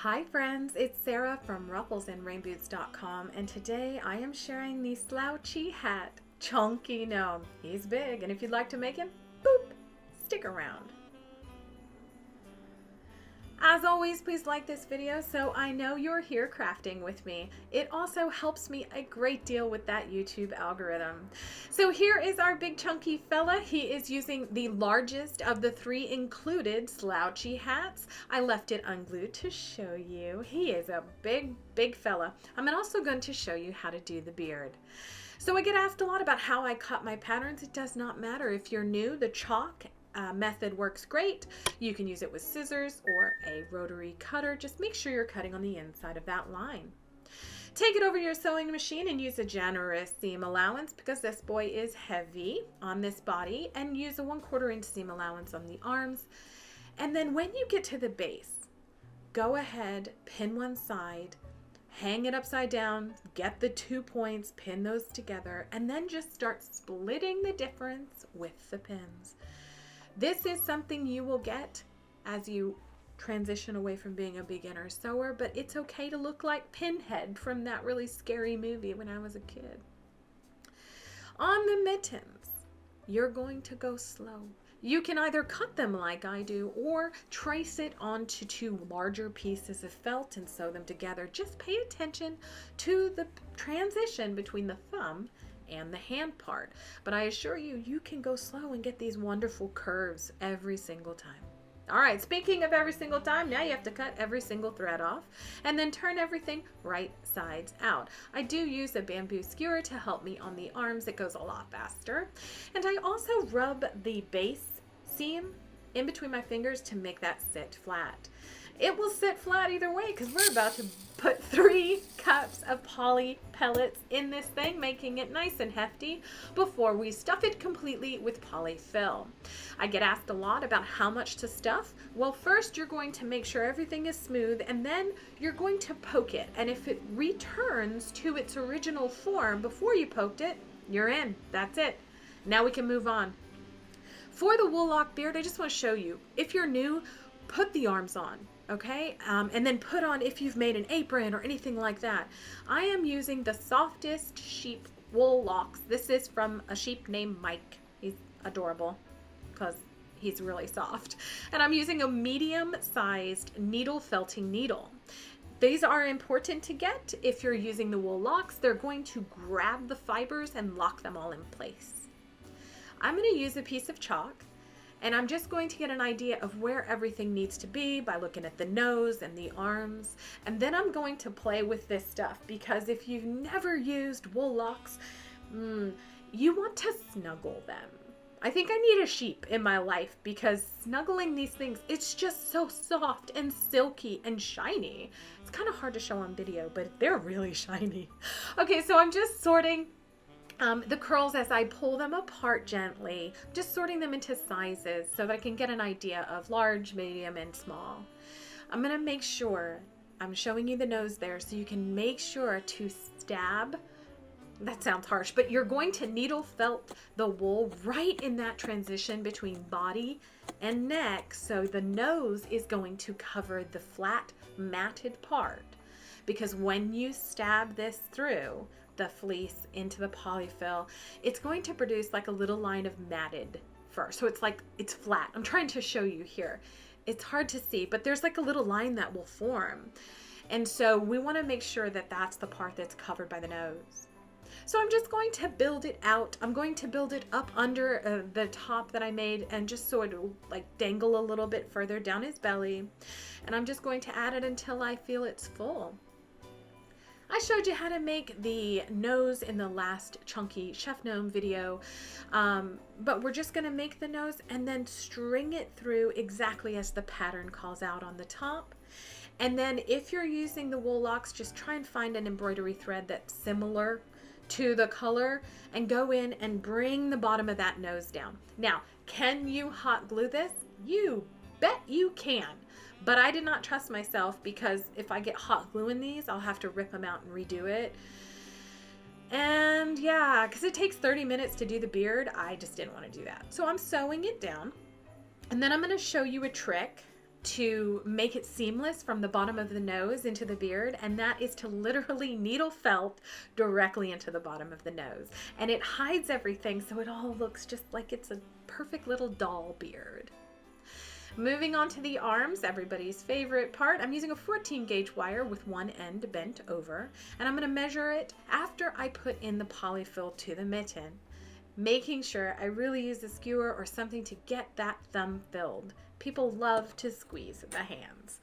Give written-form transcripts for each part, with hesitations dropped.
Hi friends, it's Sarah from rufflesandrainboots.com, and today I am sharing the slouchy hat Chonky gnome. He's big, and if you'd like to make him, boop, stick around. As always, please like this video so I know you're here crafting with me. It also helps me a great deal with that YouTube algorithm. So here is our big chunky fella. He is using the largest of the 3 included slouchy hats. I left it unglued to show you. He is a big fella. I'm also going to show you how to do the beard. So I get asked a lot about how I cut my patterns. It does not matter. If you're new, the chalk method works great. You can use it with scissors or a rotary cutter. Just make sure you're cutting on the inside of that line. Take it over to your sewing machine and use a generous seam allowance because this boy is heavy on this body, and use a 1/4 inch seam allowance on the arms. And then when you get to the base, go ahead, pin one side, hang it upside down, get the 2 points, pin those together, and then just start splitting the difference with the pins. This is something you will get as you transition away from being a beginner sewer, but it's okay to look like Pinhead from that really scary movie when I was a kid. On the mittens, you're going to go slow. You can either cut them like I do or trace it onto 2 larger pieces of felt and sew them together. Just pay attention to the transition between the thumb and the hand part. But I assure you, you can go slow and get these wonderful curves every single time. All right, speaking of every single time, now you have to cut every single thread off and then turn everything right sides out. I do use a bamboo skewer to help me on the arms. It goes a lot faster. And I also rub the base seam in between my fingers to make that sit flat. It will sit flat either way because we're about to put 3 cups of poly pellets in this thing, making it nice and hefty before we stuff it completely with polyfill. I get asked a lot about how much to stuff. Well, first you're going to make sure everything is smooth, and then you're going to poke it. And if it returns to its original form before you poked it, you're in. That's it. Now we can move on. For the wool lock beard, I just want to show you, if you're new, put the arms on. Okay, and then put on if you've made an apron or anything like that. I am using the softest sheep wool locks. This is from a sheep named Mike. He's adorable because he's really soft. And I'm using a medium-sized needle felting needle. These are important to get if you're using the wool locks. They're going to grab the fibers and lock them all in place. I'm going to use a piece of chalk, and I'm just going to get an idea of where everything needs to be by looking at the nose and the arms. And then I'm going to play with this stuff because if you've never used wool locks, you want to snuggle them. I think I need a sheep in my life because snuggling these things, it's just so soft and silky and shiny. It's kind of hard to show on video, but they're really shiny. Okay, so I'm just sorting the curls as I pull them apart gently, just sorting them into sizes so that I can get an idea of large, medium, and small. I'm going to make sure, I'm showing you the nose there so you can make sure to stab. That sounds harsh, but you're going to needle felt the wool right in that transition between body and neck, so the nose is going to cover the flat, matted part. Because when you stab this through the fleece into the polyfill, it's going to produce like a little line of matted fur. So it's like, it's flat. I'm trying to show you here. It's hard to see, but there's like a little line that will form. And so we want to make sure that that's the part that's covered by the nose. So I'm just going to build it out. I'm going to build it up under the top that I made, and just so it'll like dangle a little bit further down his belly. And I'm just going to add it until I feel it's full. I showed you how to make the nose in the last Chunky Chef Gnome video, but we're just going to make the nose and then string it through exactly as the pattern calls out on the top. And then if you're using the wool locks, just try and find an embroidery thread that's similar to the color and go in and bring the bottom of that nose down. Now, can you hot glue this? You bet you can. But I did not trust myself because if I get hot glue in these, I'll have to rip them out and redo it. And yeah, because it takes 30 minutes to do the beard, I just didn't want to do that. So I'm sewing it down. And then I'm going to show you a trick to make it seamless from the bottom of the nose into the beard, and that is to literally needle felt directly into the bottom of the nose. And it hides everything, so it all looks just like it's a perfect little doll beard. Moving on to the arms, everybody's favorite part. I'm using a 14 gauge wire with one end bent over, and I'm going to measure it after I put in the polyfill to the mitten, making sure I really use a skewer or something to get that thumb filled. People love to squeeze the hands.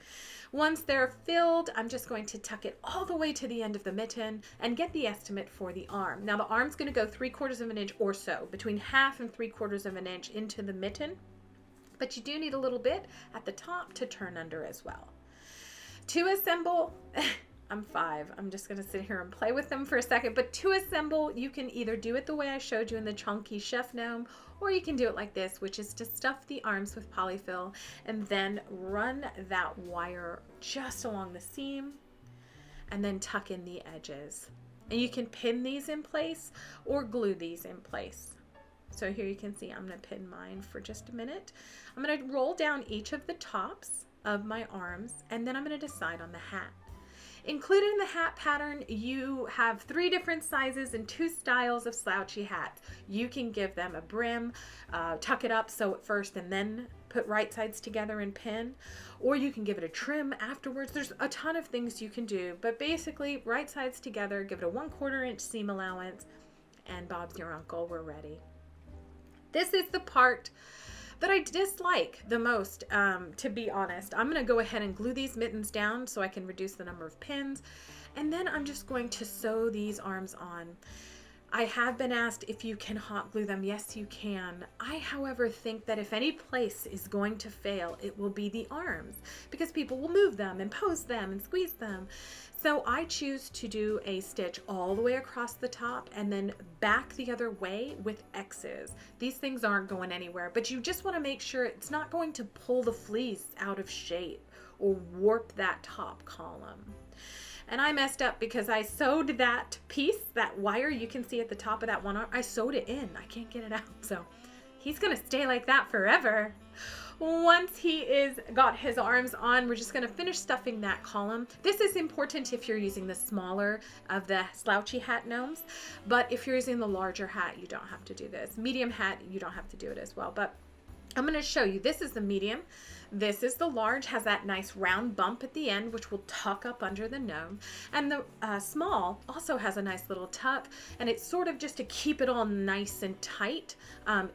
Once they're filled, I'm just going to tuck it all the way to the end of the mitten and get the estimate for the arm. Now the arm's going to go 3/4 of an inch or so, between 1/2 and 3/4 of an inch into the mitten, but you do need a little bit at the top to turn under as well. To assemble, I'm 5. I'm just going to sit here and play with them for a second. But to assemble, you can either do it the way I showed you in the Chonky Chef Gnome, or you can do it like this, which is to stuff the arms with polyfill and then run that wire just along the seam and then tuck in the edges. And you can pin these in place or glue these in place. So here you can see I'm going to pin mine for just a minute. I'm going to roll down each of the tops of my arms, and then I'm going to decide on the hat. Included in the hat pattern, you have 3 different sizes and 2 styles of slouchy hats. You can give them a brim, tuck it up, sew it first, and then put right sides together and pin, or you can give it a trim afterwards. There's a ton of things you can do, but basically right sides together, give it a 1/4 inch seam allowance, and Bob's your uncle, we're ready. This is the part that I dislike the most, to be honest. I'm going to go ahead and glue these mittens down so I can reduce the number of pins, and then I'm just going to sew these arms on. I have been asked if you can hot glue them. Yes, you can. I, however, think that if any place is going to fail, it will be the arms, because people will move them and pose them and squeeze them. So I choose to do a stitch all the way across the top and then back the other way with X's. These things aren't going anywhere, but you just want to make sure it's not going to pull the fleece out of shape or warp that top column. And I messed up because I sewed that piece, that wire you can see at the top of that one arm, I sewed it in. I can't get it out, so he's gonna stay like that forever. Once he is got his arms on, we're just going to finish stuffing that column. This is important if you're using the smaller of the slouchy hat gnomes, but if you're using the larger hat, you don't have to do this. Medium hat, you don't have to do it as well, but I'm going to show you. This is the medium. This is the large, has that nice round bump at the end, which will tuck up under the gnome. And the small also has a nice little tuck, and it's sort of just to keep it all nice and tight,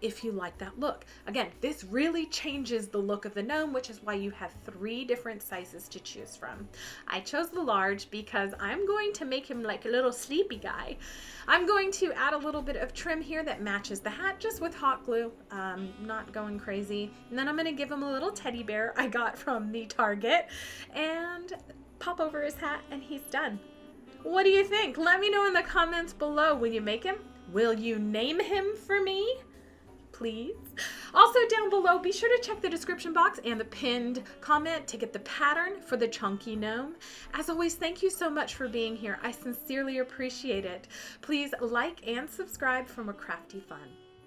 if you like that look. Again, this really changes the look of the gnome, which is why you have 3 different sizes to choose from. I chose the large because I'm going to make him like a little sleepy guy. I'm going to add a little bit of trim here that matches the hat, just with hot glue, not going crazy. And then I'm going to give him a little teddy bear I got from the Target and pop over his hat, and he's done. What do you think? Let me know in the comments below. Will you make him? Will you name him for me? Please. Also down below, be sure to check the description box and the pinned comment to get the pattern for the Chonky gnome. As always, thank you so much for being here. I sincerely appreciate it. Please like and subscribe for more crafty fun.